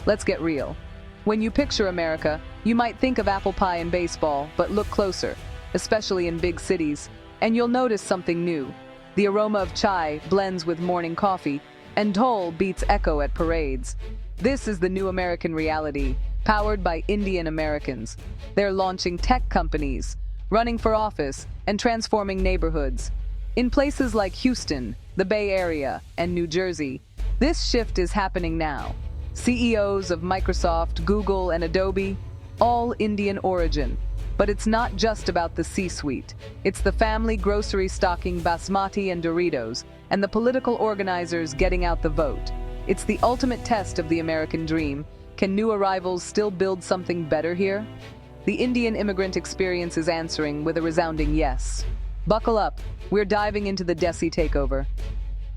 Let's get real. When you picture America, you might think of apple pie and baseball, but look closer, especially in big cities, and you'll notice something new. The aroma of chai blends with morning coffee, and dhol beats echo at parades. This is the new American reality, powered by Indian Americans. They're launching tech companies, running for office, and transforming neighborhoods. In places like Houston, the Bay Area, and New Jersey, this shift is happening now. CEOs of Microsoft, Google, and Adobe, all Indian origin. But it's not just about the C-suite. It's the family grocery stocking basmati and Doritos, and the political organizers getting out the vote. It's the ultimate test of the American dream. Can new arrivals still build something better here? The Indian immigrant experience is answering with a resounding yes. Buckle up, we're diving into the Desi takeover.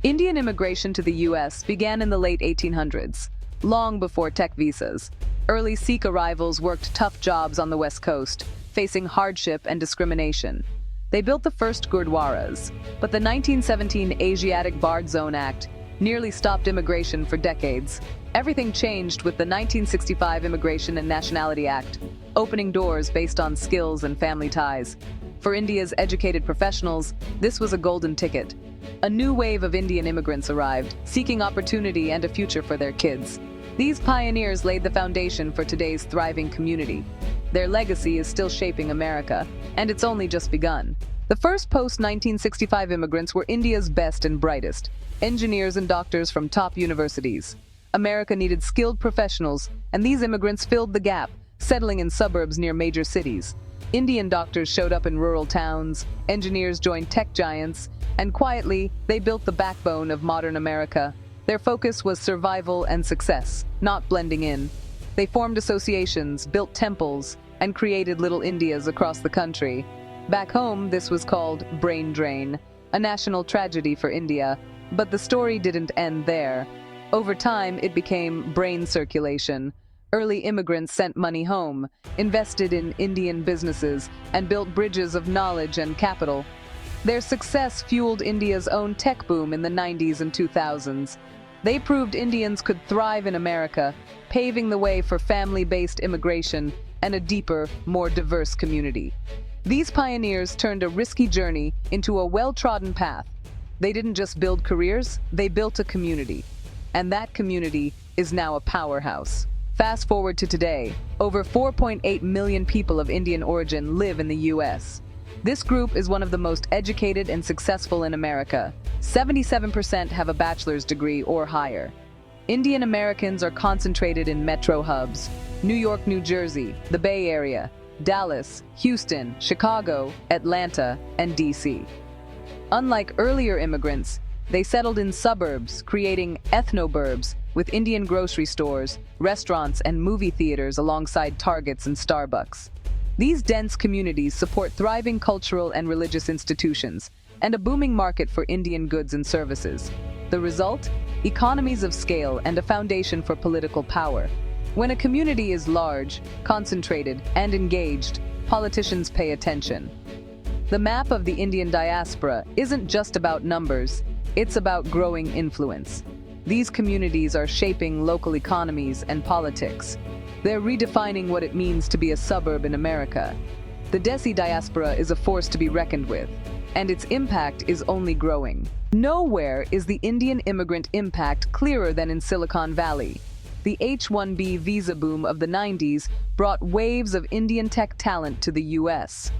Indian immigration to the US began in the late 1800s, long before tech visas. Early Sikh arrivals worked tough jobs on the West Coast, facing hardship and discrimination. They built the first gurdwaras, but the 1917 Asiatic Bard Zone Act nearly stopped immigration for decades. Everything changed with the 1965 Immigration and Nationality Act, opening doors based on skills and family ties. For India's educated professionals, this was a golden ticket. A new wave of Indian immigrants arrived, seeking opportunity and a future for their kids. These pioneers laid the foundation for today's thriving community. Their legacy is still shaping America, and it's only just begun. The first post-1965 immigrants were India's best and brightest, engineers and doctors from top universities. America needed skilled professionals, and these immigrants filled the gap, settling in suburbs near major cities. Indian doctors showed up in rural towns, engineers joined tech giants, and quietly, they built the backbone of modern America. Their focus was survival and success, not blending in. They formed associations, built temples, and created little Indias across the country. Back home, this was called brain drain, a national tragedy for India. But the story didn't end there. Over time, it became brain circulation. Early immigrants sent money home, invested in Indian businesses, and built bridges of knowledge and capital. Their success fueled India's own tech boom in the 90s and 2000s. They proved Indians could thrive in America, paving the way for family-based immigration and a deeper, more diverse community. These pioneers turned a risky journey into a well-trodden path. They didn't just build careers, they built a community. And that community is now a powerhouse. Fast forward to today, over 4.8 million people of Indian origin live in the US. This group is one of the most educated and successful in America. 77% have a bachelor's degree or higher. Indian Americans are concentrated in metro hubs: New York, New Jersey, the Bay Area, Dallas, Houston, Chicago, Atlanta, and DC. Unlike earlier immigrants, they settled in suburbs, creating ethnoburbs with Indian grocery stores, restaurants, and movie theaters alongside Targets and Starbucks. These dense communities support thriving cultural and religious institutions and a booming market for Indian goods and services. The result? Economies of scale and a foundation for political power. When a community is large, concentrated, and engaged, politicians pay attention. The map of the Indian diaspora isn't just about numbers, it's about growing influence. These communities are shaping local economies and politics. They're redefining what it means to be a suburb in America. The Desi diaspora is a force to be reckoned with, and its impact is only growing. Nowhere is the Indian immigrant impact clearer than in Silicon Valley. The H-1B visa boom of the 90s brought waves of Indian tech talent to the US.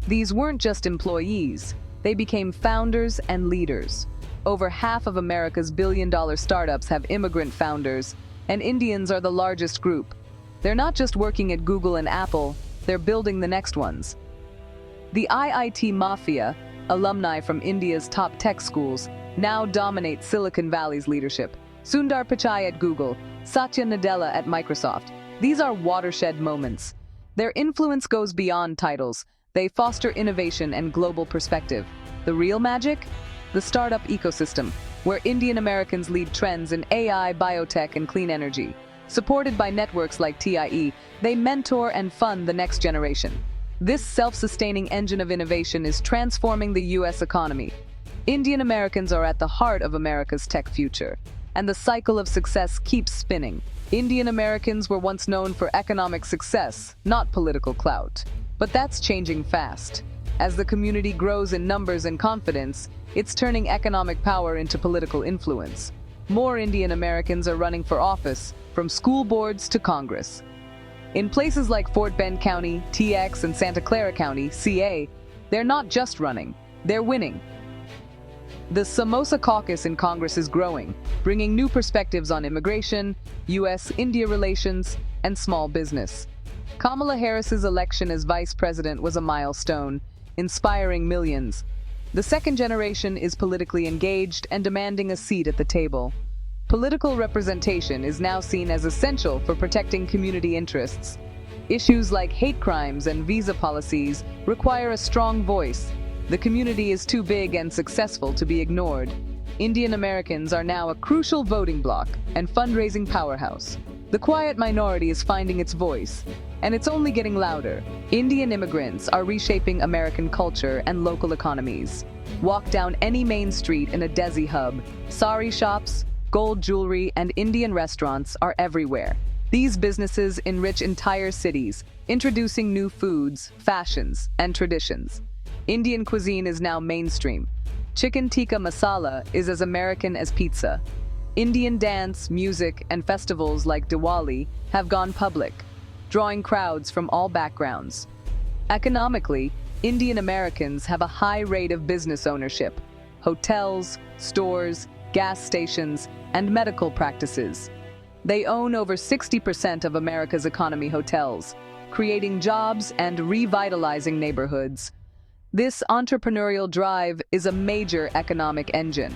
These weren't just employees, they became founders and leaders. Over half of America's billion-dollar startups have immigrant founders, and Indians are the largest group. They're not just working at Google and Apple, they're building the next ones. The IIT Mafia, alumni from India's top tech schools, now dominate Silicon Valley's leadership. Sundar Pichai at Google, Satya Nadella at Microsoft. These are watershed moments. Their influence goes beyond titles. They foster innovation and global perspective. The real magic? The startup ecosystem, where Indian Americans lead trends in AI, biotech, and clean energy. Supported by networks like TIE, they mentor and fund the next generation. This self-sustaining engine of innovation is transforming the US economy. Indian Americans are at the heart of America's tech future, and the cycle of success keeps spinning. Indian Americans were once known for economic success, not political clout. But that's changing fast. As the community grows in numbers and confidence, it's turning economic power into political influence. More Indian Americans are running for office, from school boards to Congress. In places like Fort Bend County, TX, and Santa Clara County, CA, they're not just running, they're winning. The Samosa Caucus in Congress is growing, bringing new perspectives on immigration, U.S.-India relations, and small business. Kamala Harris's election as vice president was a milestone, inspiring millions. The second generation is politically engaged and demanding a seat at the table. Political representation is now seen as essential for protecting community interests. Issues like hate crimes and visa policies require a strong voice. The community is too big and successful to be ignored. Indian Americans are now a crucial voting bloc and fundraising powerhouse. The quiet minority is finding its voice, and it's only getting louder. Indian immigrants are reshaping American culture and local economies. Walk down any main street in a Desi hub. Sari shops, gold jewelry, and Indian restaurants are everywhere. These businesses enrich entire cities, introducing new foods, fashions, and traditions. Indian cuisine is now mainstream. Chicken tikka masala is as American as pizza. Indian dance, music, and festivals like Diwali have gone public, drawing crowds from all backgrounds. Economically, Indian Americans have a high rate of business ownership: hotels, stores, gas stations, and medical practices. They own over 60% of America's economy hotels, creating jobs and revitalizing neighborhoods. This entrepreneurial drive is a major economic engine.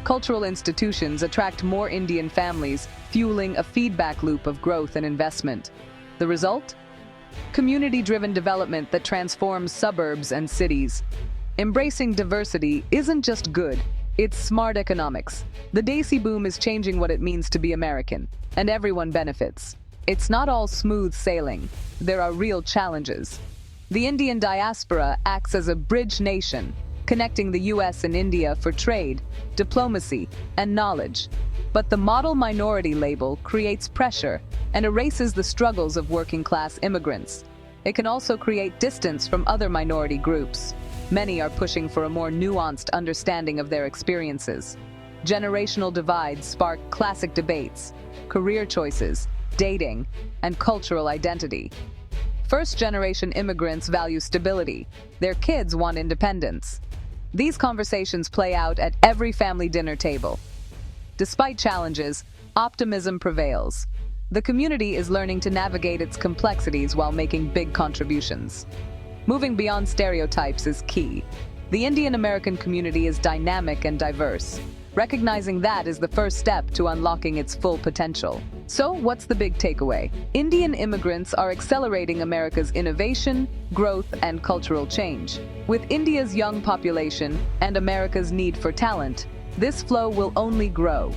Cultural institutions attract more Indian families, fueling a feedback loop of growth and investment. The result? Community-driven development that transforms suburbs and cities. Embracing diversity isn't just good, it's smart economics. The Desi boom is changing what it means to be American, and everyone benefits. It's not all smooth sailing. There are real challenges. The Indian diaspora acts as a bridge nation, connecting the U.S. and India for trade, diplomacy, and knowledge. But the model minority label creates pressure and erases the struggles of working-class immigrants. It can also create distance from other minority groups. Many are pushing for a more nuanced understanding of their experiences. Generational divides spark classic debates: career choices, dating, and cultural identity. First-generation immigrants value stability. Their kids want independence. These conversations play out at every family dinner table. Despite challenges, optimism prevails. The community is learning to navigate its complexities while making big contributions. Moving beyond stereotypes is key. The Indian American community is dynamic and diverse. Recognizing that is the first step to unlocking its full potential. So, what's the big takeaway? Indian immigrants are accelerating America's innovation, growth, and cultural change. With India's young population and America's need for talent, this flow will only grow.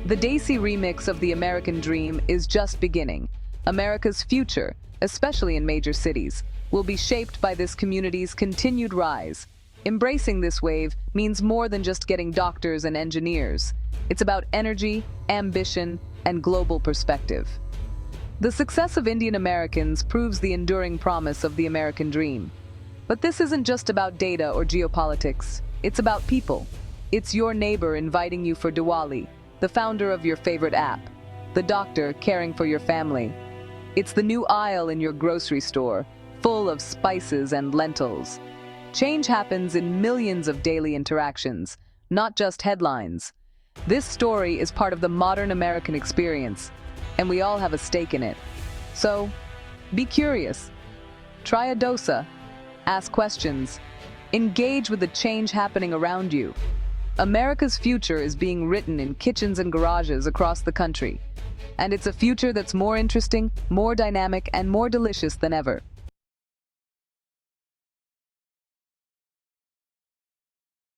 The Desi remix of the American dream is just beginning. America's future, especially in major cities, will be shaped by this community's continued rise. Embracing this wave means more than just getting doctors and engineers. It's about energy, ambition, and global perspective. The success of Indian Americans proves the enduring promise of the American dream. But this isn't just about data or geopolitics. It's about people. It's your neighbor inviting you for Diwali, the founder of your favorite app, the doctor caring for your family. It's the new aisle in your grocery store, full of spices and lentils. Change happens in millions of daily interactions, not just headlines. This story is part of the modern American experience, and we all have a stake in it. So, be curious. Try a dosa. Ask questions. Engage with the change happening around you. America's future is being written in kitchens and garages across the country. And it's a future that's more interesting, more dynamic, and more delicious than ever.